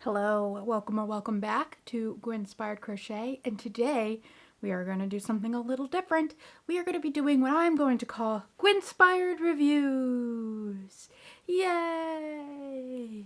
Hello, welcome or welcome back to Guinspired Crochet, and today we are going to do something a little different. We are going to be doing what I'm going to call Guinspired Reviews. Yay!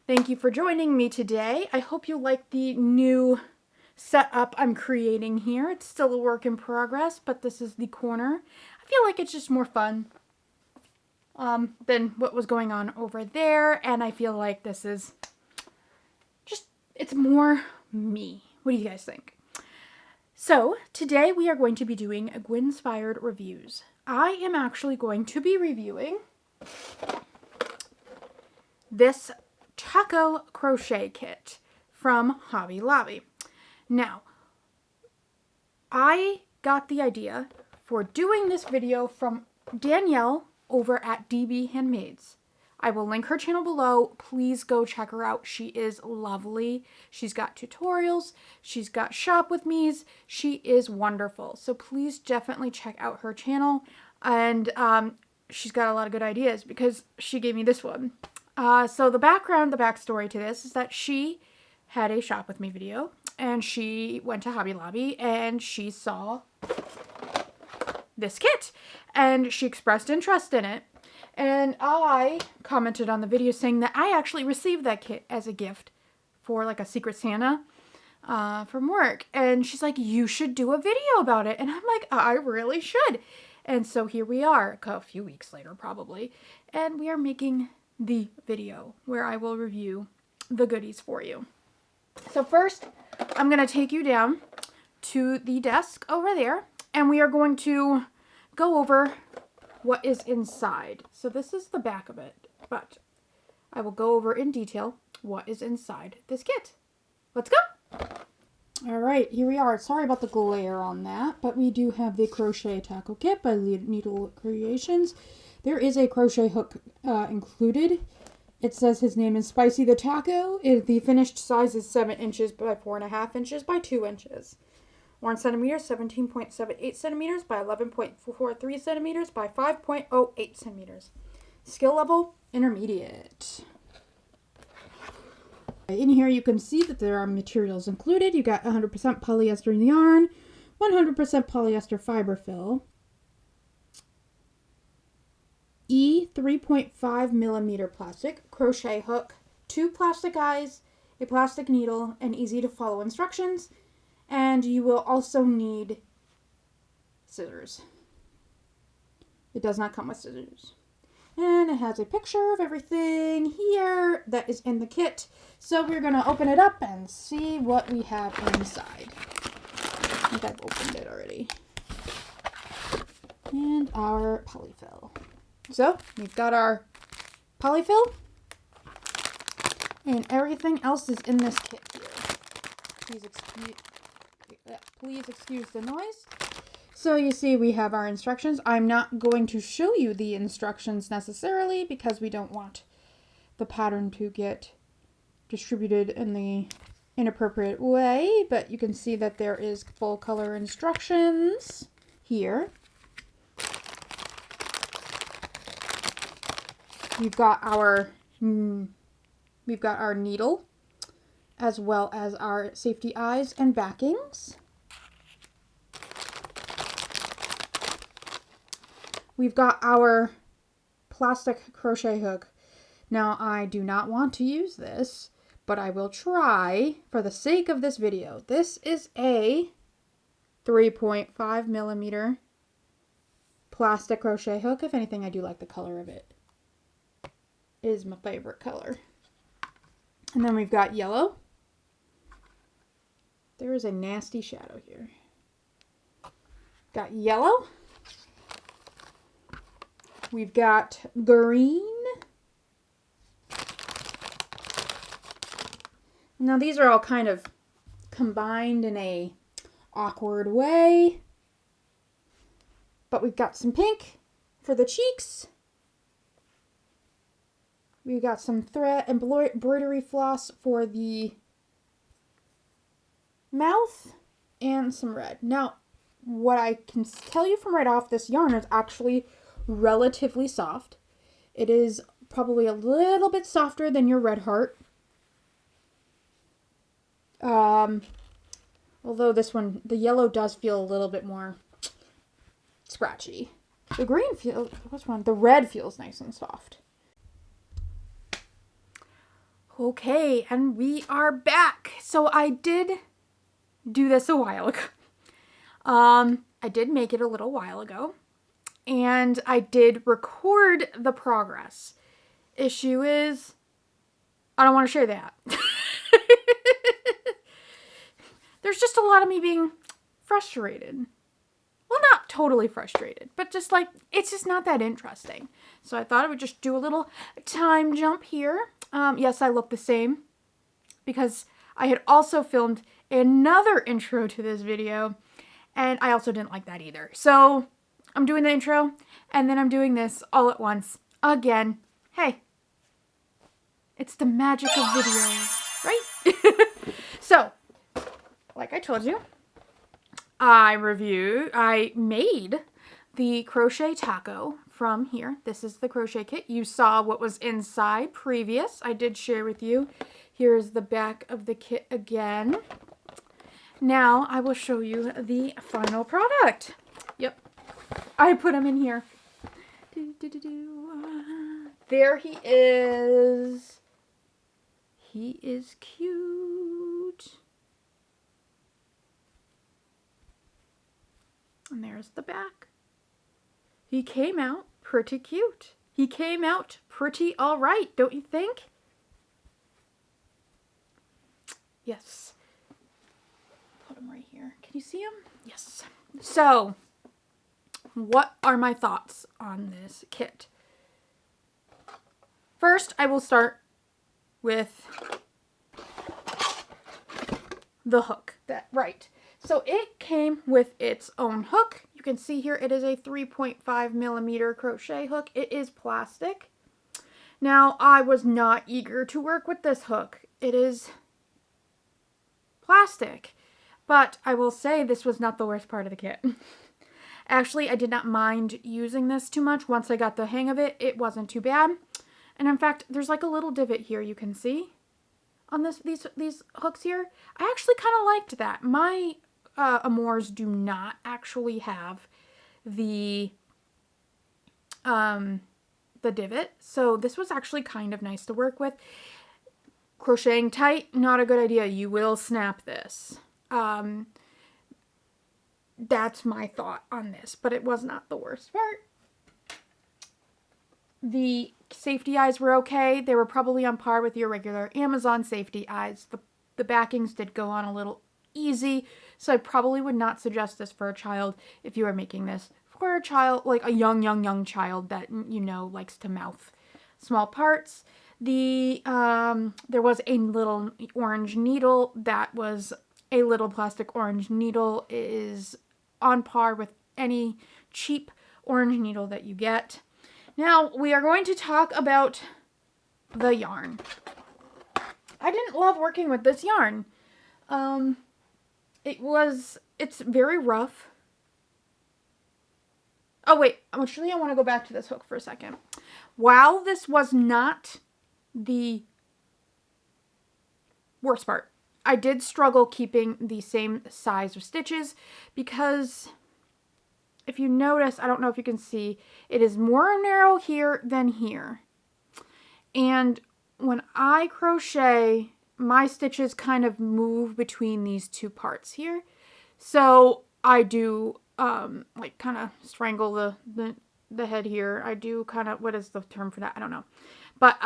Thank you for joining me today. I hope you like the new setup I'm creating here. It's still a work in progress, but this is the corner. I feel like it's just more fun than what was going on over there, and I feel like this is just, it's more me. What do you guys think? So today we are going to be doing Guinspired reviews. I am actually going to be reviewing this Taco Crochet Kit from Hobby Lobby. Now, I got the idea for doing this video from Danielle over at DBHandmades. I will link her channel below. Please go check her out. She is lovely. She's got tutorials. She's got shop with me's. She is wonderful. So please definitely check out her channel. And she's got a lot of good ideas because she gave me this one. So the backstory to this is that she had a shop with me video and she went to Hobby Lobby and she saw this kit and she expressed interest in it, and I commented on the video saying that I actually received that kit as a gift for like a Secret Santa from work, and she's like, you should do a video about it, and I'm like, I really should. And so here we are a few weeks later probably, and we are making the video where I will review the goodies for you. So first I'm going to take you down to the desk over there, and we are going to go over what is inside. So this is the back of it, but I will go over in detail what is inside this kit. Let's go! Alright, here we are. Sorry about the glare on that, but we do have the Crochet Taco Kit by Needle Creations. There is a crochet hook included. It says his name is Spicy the Taco. The finished size is 7 inches by 4.5 inches by 2 inches. 1 centimeter, 17.78 centimeters by 11.43 centimeters by 5.08 centimeters. Skill level, intermediate. In here you can see that there are materials included. You got 100% polyester yarn, 100% polyester fiber fill, E 3.5 millimeter plastic, crochet hook, 2 plastic eyes, a plastic needle, and easy to follow instructions. And you will also need scissors. It does not come with scissors. And it has a picture of everything here that is in the kit. So we're going to open it up and see what we have inside. I think I've opened it already. And our polyfill. So we've got our polyfill. And everything else is in this kit here. Please excuse the noise. So you see we have our instructions. I'm not going to show you the instructions necessarily because we don't want the pattern to get distributed in the inappropriate way, but you can see that there is full color instructions here. We've got our needle, as well as our safety eyes and backings. We've got our plastic crochet hook. Now, I do not want to use this, but I will try for the sake of this video. This is a 3.5 millimeter plastic crochet hook. If anything, I do like the color of it. It is my favorite color. And then we've got yellow. There is a nasty shadow here. Got yellow. We've got green. Now these are all kind of combined in a awkward way. But we've got some pink for the cheeks. We've got some thread embroidery floss for the mouth and some red. Now, what I can tell you from right off, this yarn is actually relatively soft. It is probably a little bit softer than your Red Heart. Although this one, the yellow does feel a little bit more scratchy. The green feels, which one? The red feels nice and soft. Okay, and we are back. So I did do this a while ago. I did make it a little while ago, and I did record the progress. Issue is, I don't want to share that. There's just a lot of me being frustrated. Well, not totally frustrated, but just like, it's just not that interesting. So I thought I would just do a little time jump here. Yes, I look the same because I had also filmed another intro to this video, and I also didn't like that either. So I'm doing the intro, and then I'm doing this all at once again. Hey, it's the magic of video, right? So, like I told you, I made the crochet taco from here. This is the crochet kit. You saw what was inside previous. I did share with you. Here's the back of the kit again. Now I will show you the final product. Yep. I put him in here. There he is. He is cute. And there's the back. He came out pretty cute. He came out pretty all right, don't you think? Yes. Put him right here. Can you see him? Yes. So, what are my thoughts on this kit? First, I will start with the hook. Right. So it came with its own hook. You can see here it is a 3.5 millimeter crochet hook. It is plastic. Now, I was not eager to work with this hook. It is plastic. But I will say this was not the worst part of the kit. Actually, I did not mind using this too much. Once I got the hang of it, it wasn't too bad. And in fact, there's like a little divot here you can see on these hooks here. I actually kind of liked that. My Amours do not actually have the divot, so this was actually kind of nice to work with. Crocheting tight, not a good idea. You will snap this. That's my thought on this, but it was not the worst part. The safety eyes were okay. They were probably on par with your regular Amazon safety eyes. The backings did go on a little easy, so I probably would not suggest this for a child if you are making this for a child, like a young child that, you know, likes to mouth small parts. There was a little orange needle. That was a little plastic orange needle. It is on par with any cheap orange needle that you get. Now, we are going to talk about the yarn. I didn't love working with this yarn. It's very rough. Oh, wait. Actually, I want to go back to this hook for a second. While this was not the worst part, I did struggle keeping the same size of stitches because if you notice, I don't know if you can see, it is more narrow here than here. And when I crochet, my stitches kind of move between these two parts here. So I do like kind of strangle the head here. I do kind of, what is the term for that? I don't know. But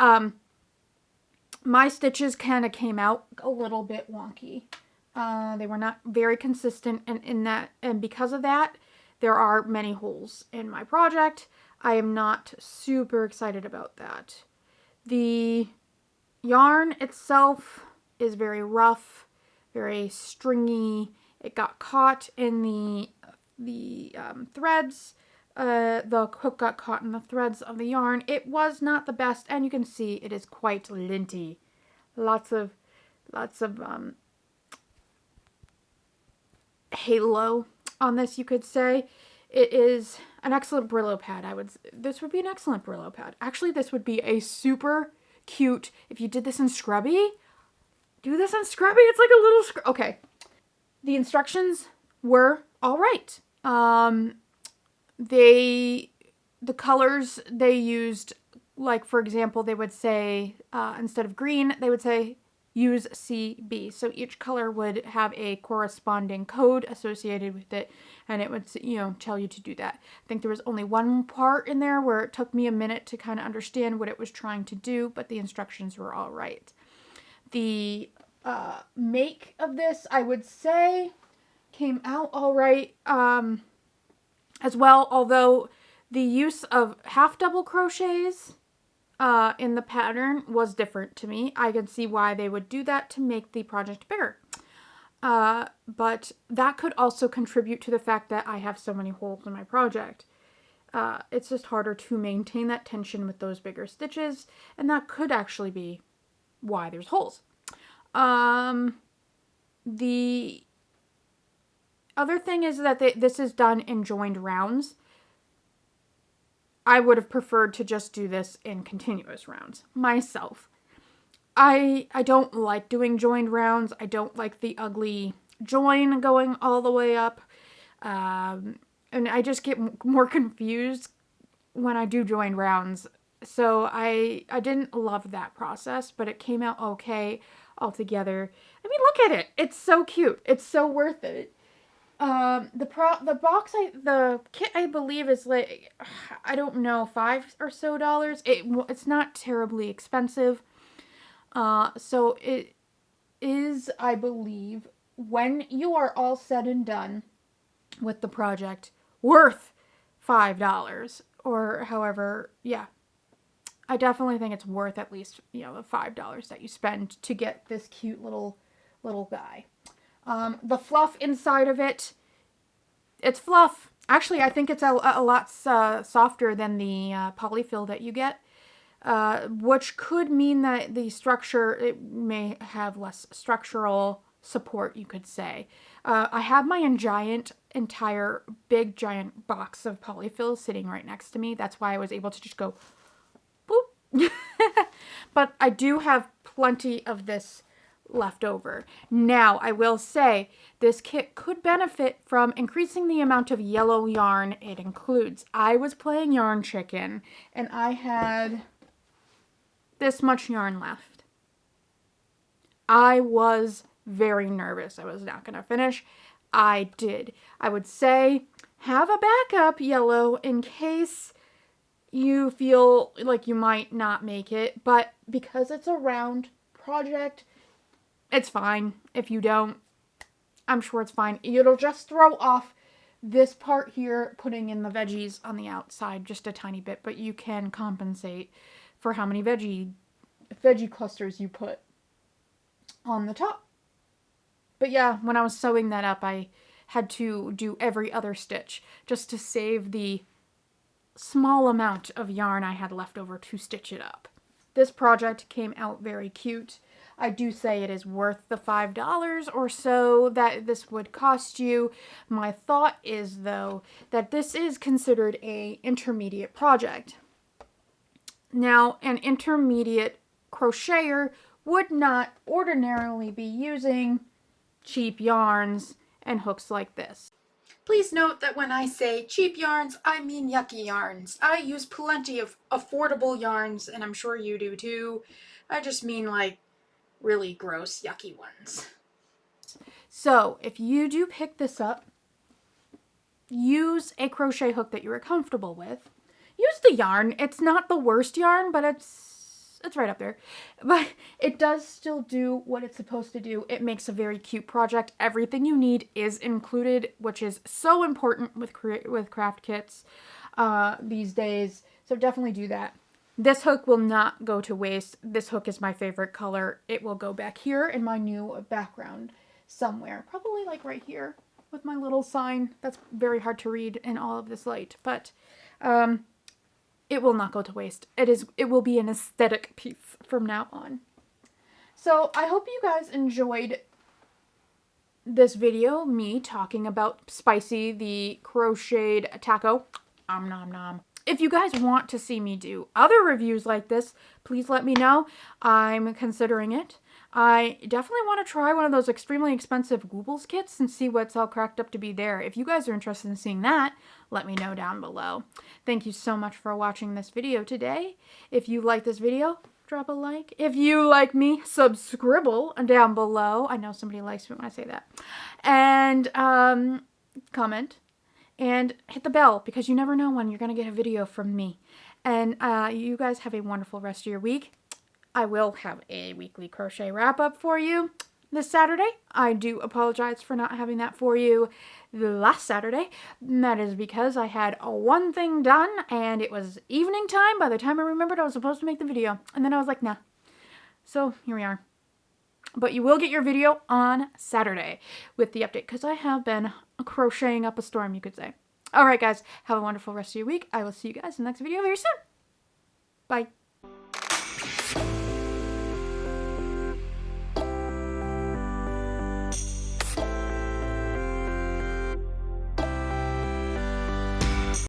my stitches kind of came out a little bit wonky. They were not very consistent, and because of that, there are many holes in my project. I am not super excited about that. The yarn itself is very rough, very stringy. It got caught in the threads. The hook got caught in the threads of the yarn. It was not the best, and you can see it is quite linty. Lots of halo on this, you could say. It is, an excellent Brillo pad. This would be an excellent Brillo pad. Actually, this would be a super cute, if you did this in Scrubby, do this in Scrubby. It's like a little, okay. The instructions were all right. The colors they used, like for example, they would say, instead of green, they would say use CB. So each color would have a corresponding code associated with it, and it would, you know, tell you to do that. I think there was only one part in there where it took me a minute to kind of understand what it was trying to do, but the instructions were all right. The make of this, I would say, came out all right as well, although the use of half double crochets in the pattern was different to me. I could see why they would do that to make the project bigger. But that could also contribute to the fact that I have so many holes in my project. It's just harder to maintain that tension with those bigger stitches, and that could actually be why there's holes. The other thing is that this is done in joined rounds. I would have preferred to just do this in continuous rounds myself. I don't like doing joined rounds. I don't like the ugly join going all the way up. And I just get more confused when I do joined rounds. So I didn't love that process, but it came out okay altogether. I mean, look at it. It's so cute. It's so worth it. The kit, I believe, is like, I don't know, $5 or so. It's not terribly expensive. So it is, I believe, when you are all said and done with the project, worth $5 or however, yeah. I definitely think it's worth at least, you know, the $5 that you spend to get this cute little guy. The fluff inside of it, it's fluff. Actually, I think it's a lot softer than the polyfill that you get, which could mean that the structure, it may have less structural support, you could say. I have my entire big giant box of polyfill sitting right next to me. That's why I was able to just go boop. But I do have plenty of this left over. Now, I will say this kit could benefit from increasing the amount of yellow yarn it includes. I was playing Yarn Chicken and I had this much yarn left. I was very nervous I was not going to finish. I did. I would say have a backup yellow in case you feel like you might not make it, but because it's a round project, it's fine. If you don't, I'm sure it's fine. It'll just throw off this part here, putting in the veggies on the outside just a tiny bit, but you can compensate for how many veggie clusters you put on the top. But yeah, when I was sewing that up, I had to do every other stitch just to save the small amount of yarn I had left over to stitch it up. This project came out very cute. I do say it is worth the $5 or so that this would cost you. My thought is, though, that this is considered an intermediate project. Now, an intermediate crocheter would not ordinarily be using cheap yarns and hooks like this. Please note that when I say cheap yarns, I mean yucky yarns. I use plenty of affordable yarns, and I'm sure you do too. I just mean like really gross, yucky ones. So if you do pick this up, use a crochet hook that you are comfortable with. Use the yarn. It's not the worst yarn, but it's right up there. But it does still do what it's supposed to do. It makes a very cute project. Everything you need is included, which is so important with craft kits these days. So definitely do that. This hook will not go to waste. This hook is my favorite color. It will go back here in my new background somewhere. Probably like right here with my little sign. That's very hard to read in all of this light. But it will not go to waste. It will be an aesthetic piece from now on. So I hope you guys enjoyed this video, me talking about Spicy, the crocheted taco. Om nom nom. If you guys want to see me do other reviews like this, please let me know. I'm considering it. I definitely want to try one of those extremely expensive Goobles kits and see what's all cracked up to be there. If you guys are interested in seeing that, let me know down below. Thank you so much for watching this video today. If you like this video, drop a like. If you like me, subscribe down below. I know somebody likes me when I say that. And comment. And hit the bell, because you never know when you're going to get a video from me. And you guys have a wonderful rest of your week. I will have a weekly crochet wrap-up for you this Saturday. I do apologize for not having that for you the last Saturday. And that is because I had one thing done, and it was evening time by the time I remembered I was supposed to make the video. And then I was like, nah. So here we are. But you will get your video on Saturday with the update, because I have been crocheting up a storm, you could say. All right, guys. Have a wonderful rest of your week. I will see you guys in the next video very soon. Bye.